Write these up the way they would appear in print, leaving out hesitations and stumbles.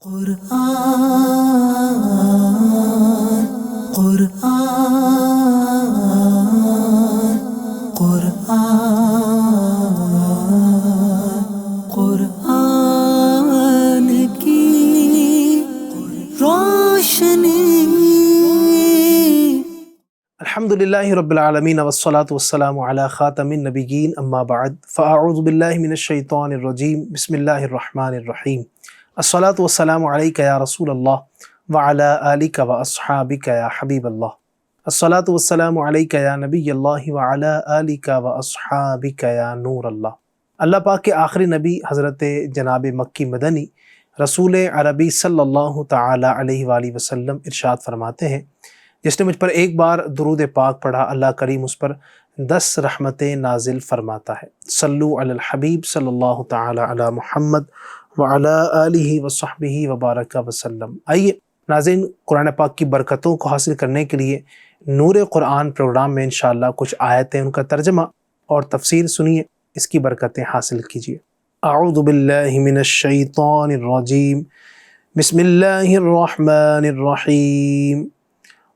قرآن قرآن قرآن قرآن کی روشنی۔ الحمدللہ رب العالمین والصلاة والسلام علی خاتم النبیین اما بعد فاعوذ باللہ من الشیطان الرجیم بسم اللہ الرحمن الرحیم الصلاة والسلام علیک یا رسول اللہ وعلی آلک واصحابک یا حبیب اللہ الصلاة والسلام علیک یا نبی اللہ وعلی آلک واصحابک یا نور اللہ۔ اللہ پاک کے آخری نبی حضرت جناب مکی مدنی رسول عربی صلی اللہ تعالی علیہ وآلہ وسلم ارشاد فرماتے ہیں، جس نے مجھ پر ایک بار درود پاک پڑھا اللہ کریم اس پر 10 رحمتیں نازل فرماتا ہے۔ صلو علی الحبیب صلی اللہ تعالی علی محمد وعلی آلہ وصحبہ وبارک وسلم۔ آئیے ناظرین، قرآن پاک کی برکتوں کو حاصل کرنے کے لیے نور قرآن پروگرام میں انشاءاللہ کچھ آیتیں ان کا ترجمہ اور تفسیر سنیے، اس کی برکتیں حاصل کیجیے۔ اعوذ باللہ من الشیطان الرجیم بسم اللہ الرحمن الرحیم۔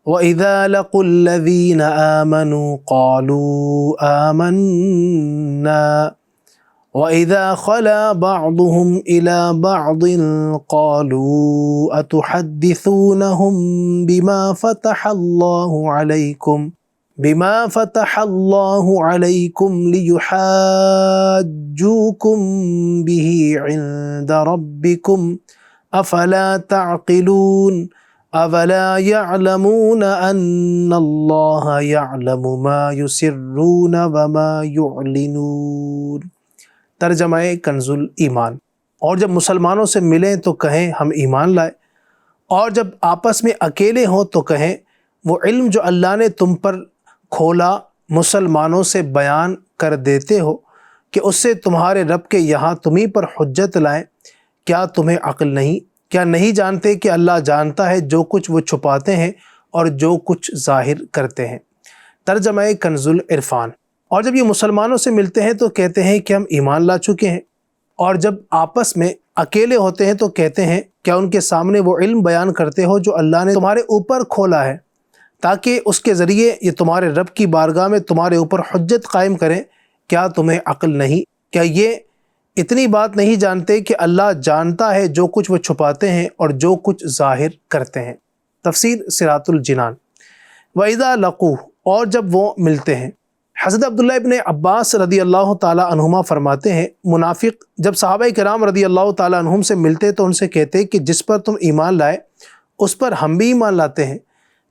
وَإِذَا لَقُوا الَّذِينَ آمَنُوا قَالُوا آمَنَّا وَإِذَا خَلَا بَعْضُهُمْ إِلَى بَعْضٍ قَالُوا أَتُحَدِّثُونَهُم بِمَا فَتَحَ اللَّهُ عَلَيْكُمْ لِيُحَاجُّوكُم بِهِ عِندَ رَبِّكُمْ أَفَلَا تَعْقِلُونَ أَوَلَا يَعْلَمُونَ أَنَّ اللَّهَ يَعْلَمُ مَا يُسِرُّونَ وَمَا يُعْلِنُونَ۔ ترجمہ کنز الایمان۔ اور جب مسلمانوں سے ملیں تو کہیں ہم ایمان لائے، اور جب آپس میں اکیلے ہوں تو کہیں وہ علم جو اللہ نے تم پر کھولا مسلمانوں سے بیان کر دیتے ہو کہ اس سے تمہارے رب کے یہاں تمہیں پر حجت لائیں۔ کیا تمہیں عقل نہیں؟ کیا نہیں جانتے کہ اللہ جانتا ہے جو کچھ وہ چھپاتے ہیں اور جو کچھ ظاہر کرتے ہیں۔ ترجمہ کنز العرفان۔ اور جب یہ مسلمانوں سے ملتے ہیں تو کہتے ہیں کہ ہم ایمان لا چکے ہیں، اور جب آپس میں اکیلے ہوتے ہیں تو کہتے ہیں کیا ان کے سامنے وہ علم بیان کرتے ہو جو اللہ نے تمہارے اوپر کھولا ہے تاکہ اس کے ذریعے یہ تمہارے رب کی بارگاہ میں تمہارے اوپر حجت قائم کریں۔ کیا تمہیں عقل نہیں؟ کیا یہ اتنی بات نہیں جانتے کہ اللہ جانتا ہے جو کچھ وہ چھپاتے ہیں اور جو کچھ ظاہر کرتے ہیں۔ تفسیر صراط الجنان۔ وَإِذَا لَقُوا، اور جب وہ ملتے ہیں۔ حضرت عبداللہ ابن عباس رضی اللہ تعالی عنہما فرماتے ہیں، منافق جب صحابہ کرام رضی اللہ تعالی عنہم سے ملتے تو ان سے کہتے کہ جس پر تم ایمان لائے اس پر ہم بھی ایمان لاتے ہیں،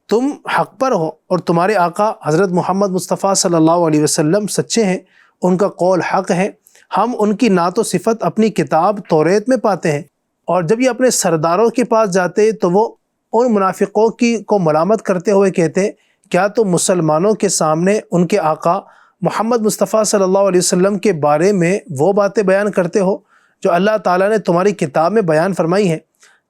تم حق پر ہو اور تمہارے آقا حضرت محمد مصطفیٰ صلی اللہ علیہ وسلم سچے ہیں، ان کا قول حق ہے۔ ہم ان کی نعت و صفت اپنی کتاب توریت میں پاتے ہیں۔ اور جب یہ اپنے سرداروں کے پاس جاتے تو وہ ان منافقوں کو ملامت کرتے ہوئے کہتے کیا تم مسلمانوں کے سامنے ان کے آقا محمد مصطفیٰ صلی اللہ علیہ وسلم کے بارے میں وہ باتیں بیان کرتے ہو جو اللہ تعالیٰ نے تمہاری کتاب میں بیان فرمائی ہیں،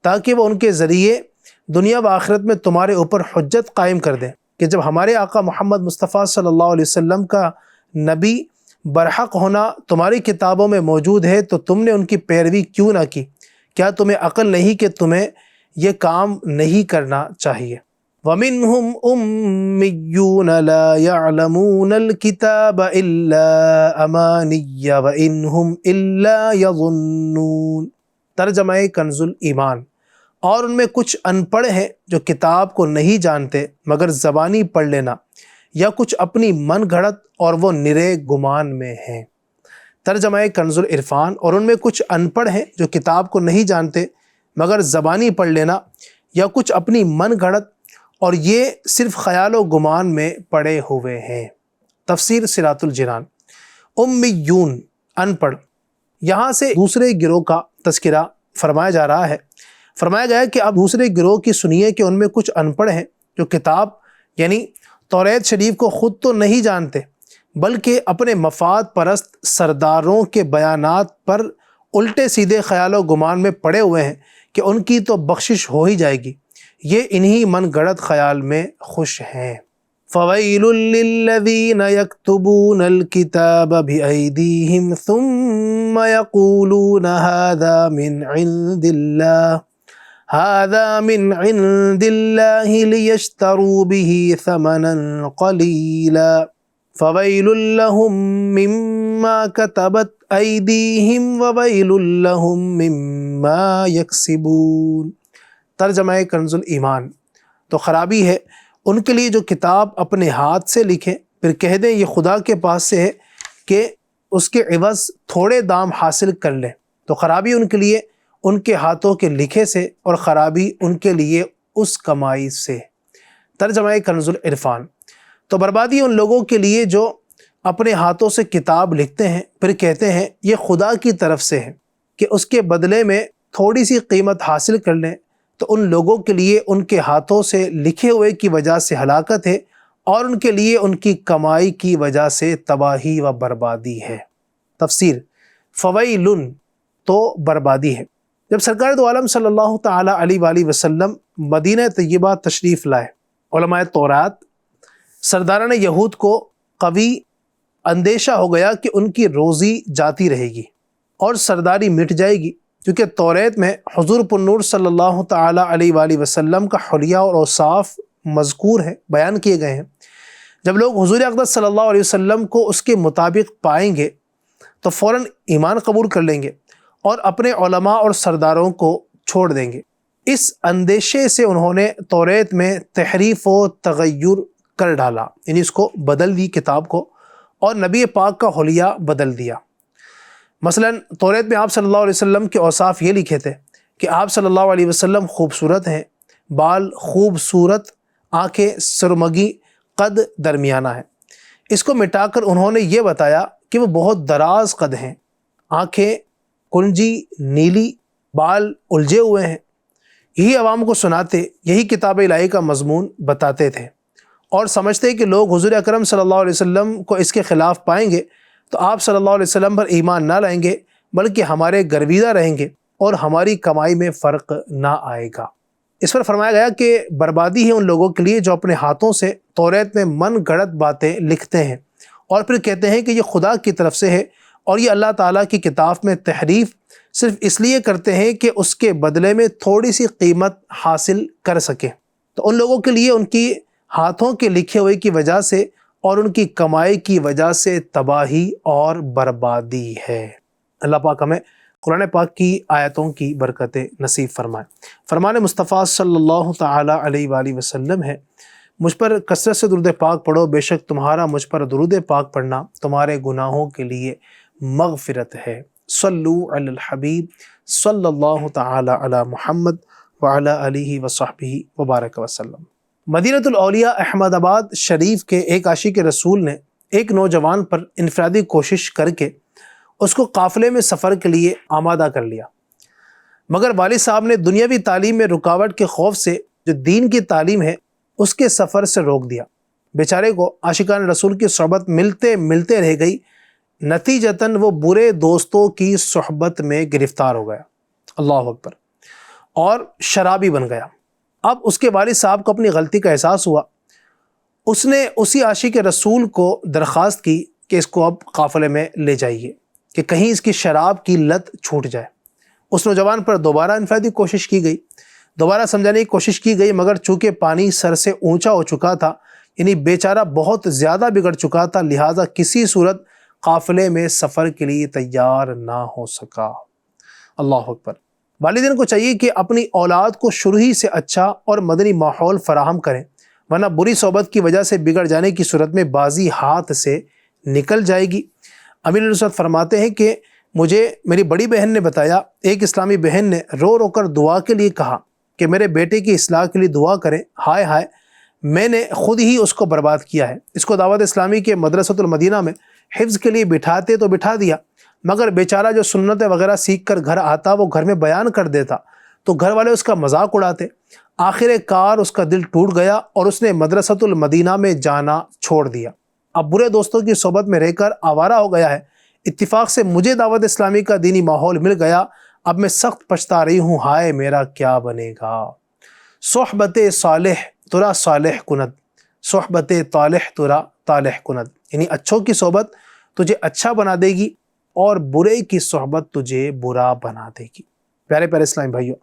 تاکہ وہ ان کے ذریعے دنیا و آخرت میں تمہارے اوپر حجت قائم کر دیں کہ جب ہمارے آقا محمد مصطفیٰ صلی اللہ علیہ وسلم کا نبی برحق ہونا تمہاری کتابوں میں موجود ہے تو تم نے ان کی پیروی کیوں نہ کی؟ کیا تمہیں عقل نہیں کہ تمہیں یہ کام نہیں کرنا چاہیے؟ وَمِنْهُمْ أُمِّيُّونَ لَا يَعْلَمُونَ الْكِتَابَ إِلَّا أَمَانِيَّ وَإِنْ هُمْ إِلَّا يَظُنُّونَ۔ ترجمہ کنز الایمان۔ اور ان میں کچھ ان پڑھ ہیں جو کتاب کو نہیں جانتے مگر زبانی پڑھ لینا، یا کچھ اپنی من گھڑت اور وہ نرے گمان میں ہیں۔ ترجمہ کنز العرفان۔ اور ان میں کچھ ان پڑھ ہیں جو کتاب کو نہیں جانتے مگر زبانی پڑھ لینا، یا کچھ اپنی من گھڑت اور یہ صرف خیال و گمان میں پڑے ہوئے ہیں۔ تفسیر صراط الجنان۔ امیون، ان پڑھ۔ یہاں سے دوسرے گروہ کا تذکرہ فرمایا جا رہا ہے۔ فرمایا گیا ہے کہ اب دوسرے گروہ کی سنیے کہ ان میں کچھ ان پڑھ ہیں جو کتاب یعنی توریت شریف کو خود تو نہیں جانتے بلکہ اپنے مفاد پرست سرداروں کے بیانات پر الٹے سیدھے خیال و گمان میں پڑے ہوئے ہیں کہ ان کی تو بخشش ہو ہی جائے گی، یہ انہی من گھڑت خیال میں خوش ہیں۔ فَوَيْلٌ لِّلَّذِينَ يَكْتُبُونَ الْكِتَابَ بِأَيْدِيهِمْ ثُمَّ يَقُولُونَ هَذَا مِنْ عِنْدِ اللَّهِ ھذا من عند اللہ لیشتروا بہ ثمنا قلیلا فویل لہم مما کتبت ایدیہم وویل لہم مما یکسبون۔ ترجمہ کنز الایمان۔ تو خرابی ہے ان کے لیے جو کتاب اپنے ہاتھ سے لکھیں پھر کہہ دیں یہ خدا کے پاس سے ہے کہ اس کے عوض تھوڑے دام حاصل کر لیں۔ تو خرابی ان کے لیے ان کے ہاتھوں کے لکھے سے، اور خرابی ان کے لیے اس کمائی سے۔ ترجمہ کنز العرفان۔ تو بربادی ان لوگوں کے لیے جو اپنے ہاتھوں سے کتاب لکھتے ہیں پھر کہتے ہیں یہ خدا کی طرف سے ہے کہ اس کے بدلے میں تھوڑی سی قیمت حاصل کر لیں، تو ان لوگوں کے لیے ان کے ہاتھوں سے لکھے ہوئے کی وجہ سے ہلاکت ہے، اور ان کے لیے ان کی کمائی کی وجہ سے تباہی و بربادی ہے۔ تفسیر: فویل تو بربادی ہے۔ جب سرکار دو عالم صلی اللہ تعالی علیہ وآلہ وسلم مدینہ طیبہ تشریف لائے، علماء تورات، سرداران یہود کو قوی اندیشہ ہو گیا کہ ان کی روزی جاتی رہے گی اور سرداری مٹ جائے گی، کیونکہ توریت میں حضور پرنور صلی اللہ تعالی علیہ وآلہ وسلم کا حلیہ اور اوصاف مذکور ہے، بیان کیے گئے ہیں۔ جب لوگ حضور اقدس صلی اللہ علیہ وسلم کو اس کے مطابق پائیں گے تو فوراً ایمان قبول کر لیں گے اور اپنے علماء اور سرداروں کو چھوڑ دیں گے۔ اس اندیشے سے انہوں نے توریت میں تحریف و تغیر کر ڈالا، یعنی اس کو بدل دی کتاب کو، اور نبی پاک کا حلیہ بدل دیا۔ مثلا توریت میں آپ صلی اللہ علیہ وسلم کے اوصاف یہ لکھے تھے کہ آپ صلی اللہ علیہ وسلم خوبصورت ہیں، بال خوبصورت، آنکھیں سرمگی، قد درمیانہ ہے۔ اس کو مٹا کر انہوں نے یہ بتایا کہ وہ بہت دراز قد ہیں، آنکھیں کنجی نیلی، بال الجھے ہوئے ہیں۔ یہی عوام کو سناتے، یہی کتاب الہی کا مضمون بتاتے تھے، اور سمجھتے کہ لوگ حضور اکرم صلی اللہ علیہ وسلم کو اس کے خلاف پائیں گے تو آپ صلی اللہ علیہ وسلم پر ایمان نہ لائیں گے، بلکہ ہمارے گرویدہ رہیں گے اور ہماری کمائی میں فرق نہ آئے گا۔ اس پر فرمایا گیا کہ بربادی ہے ان لوگوں کے لیے جو اپنے ہاتھوں سے توریت میں من گھڑت باتیں لکھتے ہیں اور پھر کہتے ہیں کہ یہ خدا کی طرف سے ہے، اور یہ اللہ تعالیٰ کی کتاب میں تحریف صرف اس لیے کرتے ہیں کہ اس کے بدلے میں تھوڑی سی قیمت حاصل کر سکیں۔ تو ان لوگوں کے لیے ان کی ہاتھوں کے لکھے ہوئے کی وجہ سے اور ان کی کمائی کی وجہ سے تباہی اور بربادی ہے۔ اللہ پاک ہمیں قرآن پاک کی آیتوں کی برکتیں نصیب فرمائے۔ فرمان مصطفیٰ صلی اللہ تعالی علیہ وآلہ وسلم ہے، مجھ پر کثرت سے درود پاک پڑھو، بے شک تمہارا مجھ پر درود پاک پڑھنا تمہارے گناہوں کے لیے مغفرت ہے۔ صلو علی الحبیب صلی اللہ تعالی علی محمد وعلی آلہ وصحبہ وبارک وسلم۔ مدینۃ الاولیاء احمد آباد شریف کے ایک عاشق رسول نے ایک نوجوان پر انفرادی کوشش کر کے اس کو قافلے میں سفر کے لیے آمادہ کر لیا، مگر والد صاحب نے دنیاوی تعلیم میں رکاوٹ کے خوف سے جو دین کی تعلیم ہے اس کے سفر سے روک دیا۔ بیچارے کو عاشقان رسول کی صحبت ملتے ملتے رہ گئی، نتیجتاً وہ برے دوستوں کی صحبت میں گرفتار ہو گیا، اللہ اکبر، اور شرابی بن گیا۔ اب اس کے والد صاحب کو اپنی غلطی کا احساس ہوا، اس نے اسی عاشق رسول کو درخواست کی کہ اس کو اب قافلے میں لے جائیے کہ کہیں اس کی شراب کی لت چھوٹ جائے۔ اس نوجوان پر دوبارہ انفرادی کوشش کی گئی، دوبارہ سمجھانے کی کوشش کی گئی، مگر چونکہ پانی سر سے اونچا ہو چکا تھا، یعنی بیچارہ بہت زیادہ بگڑ چکا تھا، لہٰذا کسی صورت قافلے میں سفر کے لیے تیار نہ ہو سکا۔ اللہ اکبر۔ والدین کو چاہیے کہ اپنی اولاد کو شروع ہی سے اچھا اور مدنی ماحول فراہم کریں، ورنہ بری صحبت کی وجہ سے بگڑ جانے کی صورت میں بازی ہاتھ سے نکل جائے گی۔ امیر نصرت فرماتے ہیں کہ مجھے میری بڑی بہن نے بتایا، ایک اسلامی بہن نے رو رو کر دعا کے لیے کہا کہ میرے بیٹے کی اصلاح کے لیے دعا کریں، ہائے ہائے میں نے خود ہی اس کو برباد کیا ہے۔ اس کو دعوت اسلامی کے مدرسۃ المدینہ میں حفظ کے لیے بٹھاتے تو بٹھا دیا، مگر بیچارہ جو سنتیں وغیرہ سیکھ کر گھر آتا وہ گھر میں بیان کر دیتا تو گھر والے اس کا مذاق اڑاتے۔ آخر کار اس کا دل ٹوٹ گیا اور اس نے مدرسۃ المدینہ میں جانا چھوڑ دیا۔ اب برے دوستوں کی صحبت میں رہ کر آوارہ ہو گیا ہے۔ اتفاق سے مجھے دعوت اسلامی کا دینی ماحول مل گیا، اب میں سخت پچھتا رہی ہوں، ہائے میرا کیا بنے گا۔ صحبت صالح ترا صالح کند، صحبت طالح ترا طالح کند، یعنی اچھوں کی صحبت تجھے اچھا بنا دے گی اور برے کی صحبت تجھے برا بنا دے گی۔ پیارے پیارے اسلامی بھائیوں،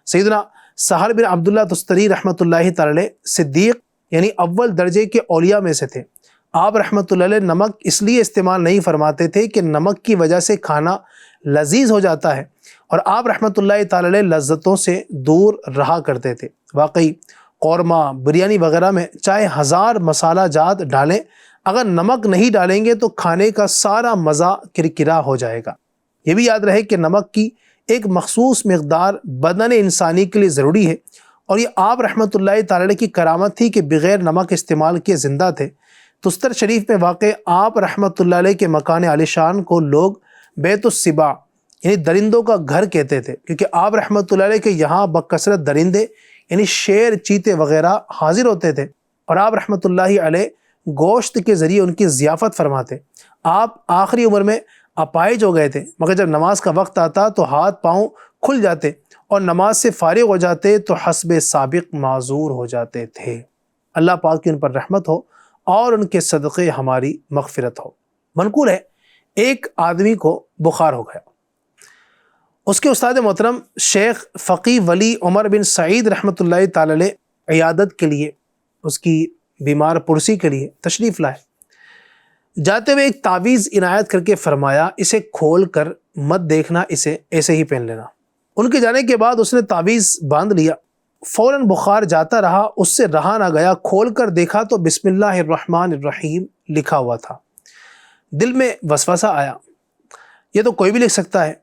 سیدنا سہل بن عبداللہ تستری رحمۃ اللہ تعالی علیہ صدیق یعنی اول درجے کے اولیاء میں سے تھے۔ آپ رحمۃ اللہ علیہ نمک اس لیے استعمال نہیں فرماتے تھے کہ نمک کی وجہ سے کھانا لذیذ ہو جاتا ہے، اور آپ رحمۃ اللہ تعالی علیہ لذتوں سے دور رہا کرتے تھے۔ واقعی قورمہ، بریانی وغیرہ میں چاہے 1000 مسالہ جات ڈالیں، اگر نمک نہیں ڈالیں گے تو کھانے کا سارا مزہ کرکرا ہو جائے گا۔ یہ بھی یاد رہے کہ نمک کی ایک مخصوص مقدار بدن انسانی کے لیے ضروری ہے، اور یہ آپ رحمۃ اللہ تعالی علیہ کی کرامت تھی کہ بغیر نمک استعمال کیے زندہ تھے۔ تستر شریف میں واقع آپ رحمۃ اللہ علیہ کے مکان عالی شان کو لوگ بیت السباع یعنی درندوں کا گھر کہتے تھے، کیونکہ آپ رحمۃ اللہ علیہ کے یہاں بکثرت درندے یعنی شیر، چیتے وغیرہ حاضر ہوتے تھے، اور آپ رحمۃ اللہ علیہ گوشت کے ذریعے ان کی ضیافت فرماتے۔ آپ آخری عمر میں اپائج ہو گئے تھے، مگر جب نماز کا وقت آتا تو ہاتھ پاؤں کھل جاتے اور نماز سے فارغ ہو جاتے تو حسب سابق معذور ہو جاتے تھے۔ اللہ پاک کی ان پر رحمت ہو اور ان کے صدقے ہماری مغفرت ہو۔ منقول ہے ایک آدمی کو بخار ہو گیا، اس کے استاد محترم شیخ فقی ولی عمر بن سعید رحمۃ اللہ تعالی علیہ عیادت کے لیے، اس کی بیمار پرسی کے لیے تشریف لائے۔ جاتے ہوئے ایک تعویذ عنایت کر کے فرمایا، اسے کھول کر مت دیکھنا، اسے ایسے ہی پہن لینا۔ ان کے جانے کے بعد اس نے تعویذ باندھ لیا، فوراً بخار جاتا رہا، اس سے رہا نہ گیا۔ کھول کر دیکھا تو بسم اللہ الرحمن الرحیم لکھا ہوا تھا۔ دل میں وسوسہ آیا، یہ تو کوئی بھی لکھ سکتا ہے۔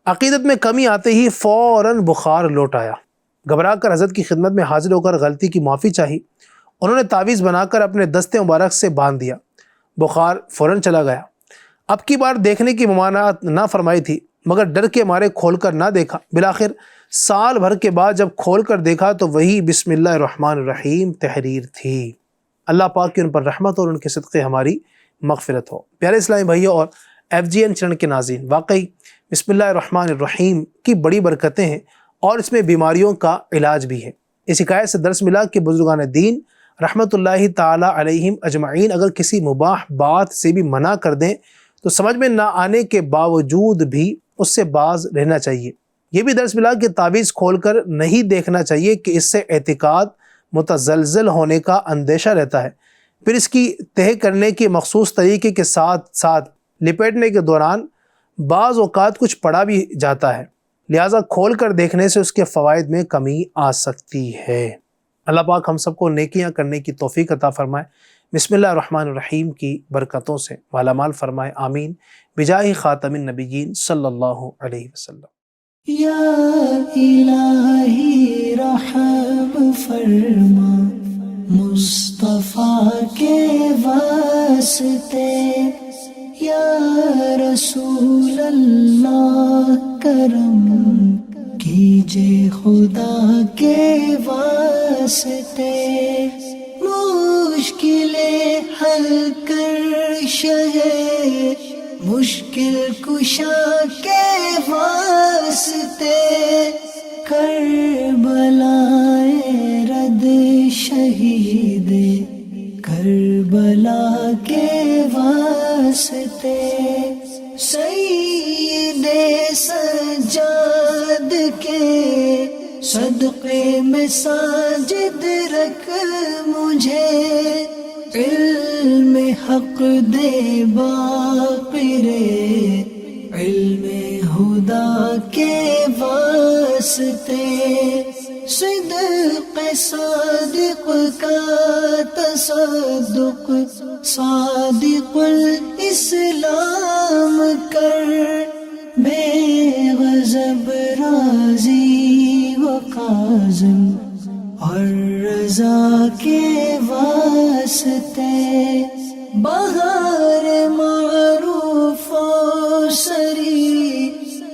عقیدت میں کمی آتے ہی فوراً بخار لوٹ آیا۔ گھبرا کر حضرت کی خدمت میں حاضر ہو کر غلطی کی معافی چاہی۔ انہوں نے تعویذ بنا کر اپنے دست مبارک سے باندھ دیا، بخار فوراً چلا گیا۔ اب کی بار دیکھنے کی ممانعت نہ فرمائی تھی، مگر ڈر کے مارے کھول کر نہ دیکھا۔ بالآخر سال بھر کے بعد جب کھول کر دیکھا تو وہی بسم اللہ الرحمن الرحیم تحریر تھی۔ اللہ پاک کی ان پر رحمت اور ان کے صدقے ہماری مغفرت ہو۔ پیارے اسلامی بھائیوں اور FGN چینل کے ناظرین، واقعی بسم اللہ الرحمن الرحیم کی بڑی برکتیں ہیں اور اس میں بیماریوں کا علاج بھی ہے۔ اس حکایت سے درس ملا کہ بزرگان دین رحمت اللہ تعالی علیہم اجمعین اگر کسی مباح بات سے بھی منع کر دیں تو سمجھ میں نہ آنے کے باوجود بھی اس سے باز رہنا چاہیے۔ یہ بھی درس ملا کہ تعویذ کھول کر نہیں دیکھنا چاہیے کہ اس سے اعتقاد متزلزل ہونے کا اندیشہ رہتا ہے، پھر اس کی تہہ کرنے کے مخصوص طریقے کے ساتھ ساتھ لپیٹنے کے دوران بعض اوقات کچھ پڑا بھی جاتا ہے، لہٰذا کھول کر دیکھنے سے اس کے فوائد میں کمی آ سکتی ہے۔ اللہ پاک ہم سب کو نیکیاں کرنے کی توفیق عطا فرمائے، بسم اللہ الرحمن الرحیم کی برکتوں سے مالا مال فرمائے، آمین، بجاہ خاتم النبیین صلی اللہ علیہ وسلم۔ یا الہی رحم فرما مصطفیٰ کے واسطے، یا رسول اللہ کرم کیجے خدا کے واسطے، مشکلیں حل کر شہے مشکل کشا کے واسطے، کربلائے رد شہید کربلا کے واسطے، سید سجاد کے صدقے میں ساجد رکھ مجھے، علم حق دے باقر علم خدا کے واسطے، صدق صادق کا تصدق صادق الاسلام کر، بے غضب راضی و کاظم اور رضا کے واسطے، بہار معروف و سری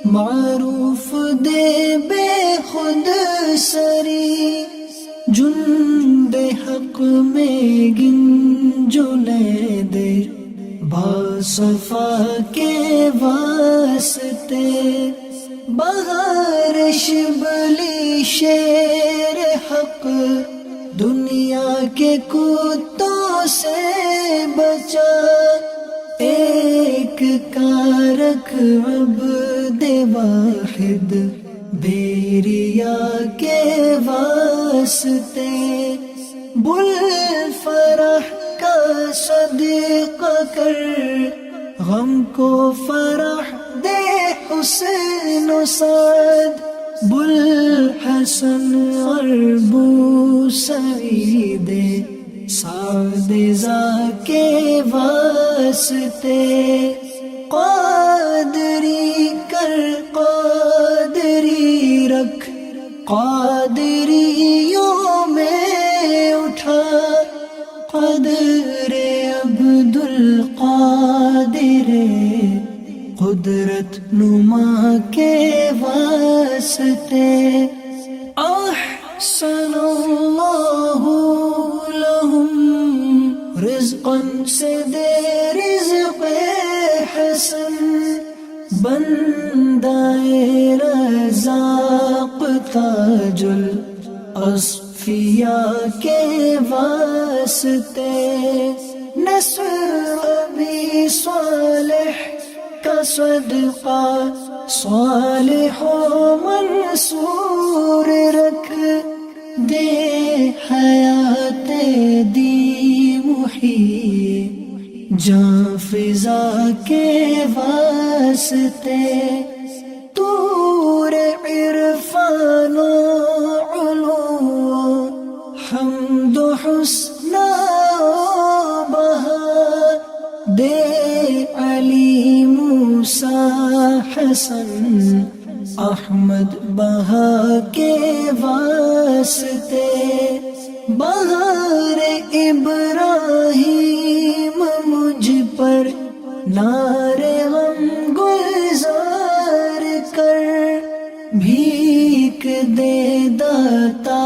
معروف دے بے خود سری، جند حق میں گنجلے دے باصفا کے واسطے، بہار شبلی شیر حق دنیا کے کتوں سے بچا، ایک کارک عبد واحد بیریا کے واسطے بل فرح کا صدقہ کر غم کو فرح دے حسین و سعد بل حسن اور بو سعید سعد زا کے واسطے قادری کر قادری رکھ قادریوں میں اٹھا قدر عبد القادر قدرت نما کے واسطے احسن اللہ لہم رزقا سے دے رزق حسن بندائے رزاق تاج الاصفیاء کے واسطے نصر ابی صالح کا صدقہ صالح و منصور رکھ دے حیات دی محیی جاں فضا کے واسطے طور عرفان و علو حمد و حسن و بہا دے علی موسیٰ حسن احمد بہا کے واسطے بہار ابراہیم مجھ پر نار غم گلزار کر بھیک دے داتا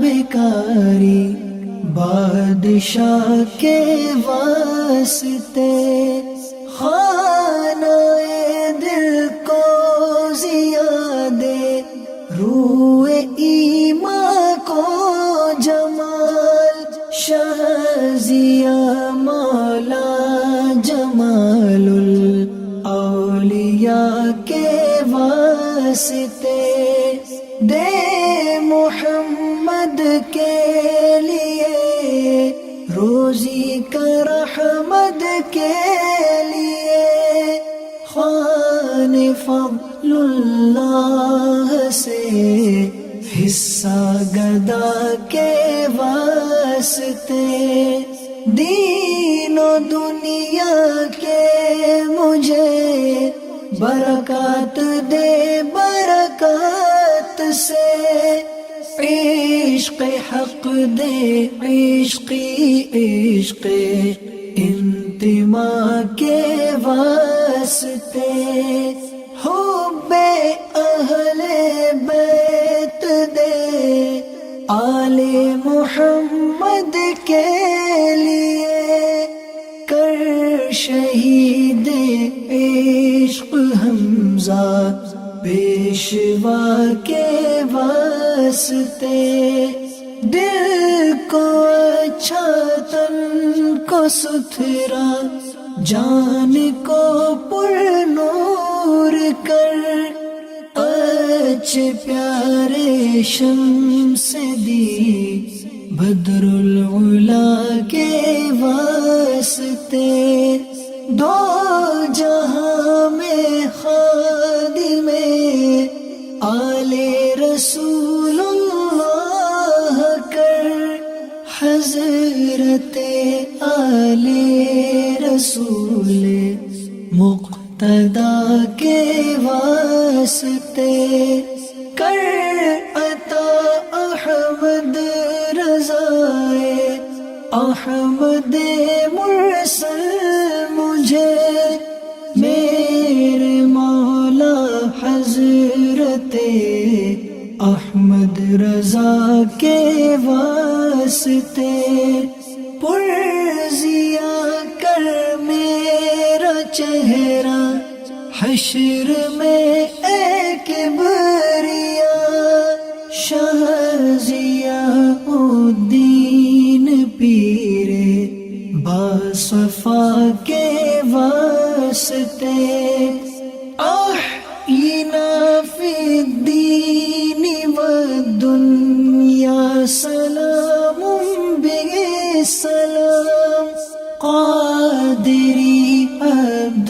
بیکاری بادشاہ کے واسطے خانہ دل کو زیادے روح ایمان کو جمال شہزیہ مولا جمال الاولیاء کے واسطے دے محمد کے لیے روزی کا رحمت کے لیے خوان فضل اللہ سے حصہ گدا کے واسطے دین و دنیا کے مجھے برکات دے برکات سے عشق حق دے عشقی عشق انتماء کے واسطے حب اہل بیت دے آل محمد کے لیے کر شہید عشق حمزہ پیشوا کے واسطے دل کو اچھا تن کو ستھرا جان کو پر نور کر اچھے پیارے شمس دی بدر العلا کے واسطے دو جہاں میں خادم آل رسول اللہ کر حضرت آل رسول مقتدا کے واسطے کر عطا احمد رضائے احمد مرسل مجھے میرے مولا حضرت احمد رضا کے واسطے پرزیا کر میرا چہرہ حشر میں اے کبریا شہزیہ الدین پیر باصفا کے واسطے احینا فی الدین والدنیا سلام بالسلام قادری عبدالسلام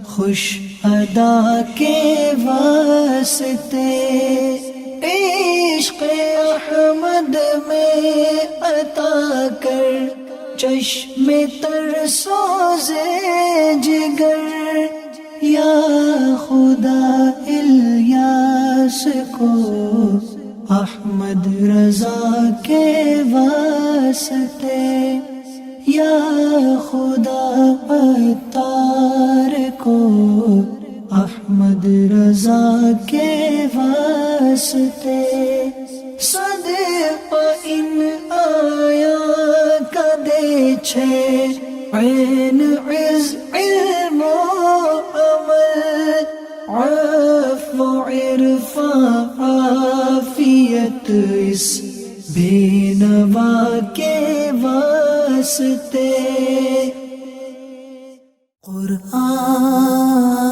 خوش ادا کے واسطے عشق احمد میں عطا کر چشم تر سوزے جگر یا خدا الیاس کو احمد رضا کے واسطے یا خدا عطار کو احمد رضا کے واسطے صدقہ ان آیا کدے چھے عین عز علم و عمل عفو عرفا عافیت اس بے نوا کے واسطے قرآن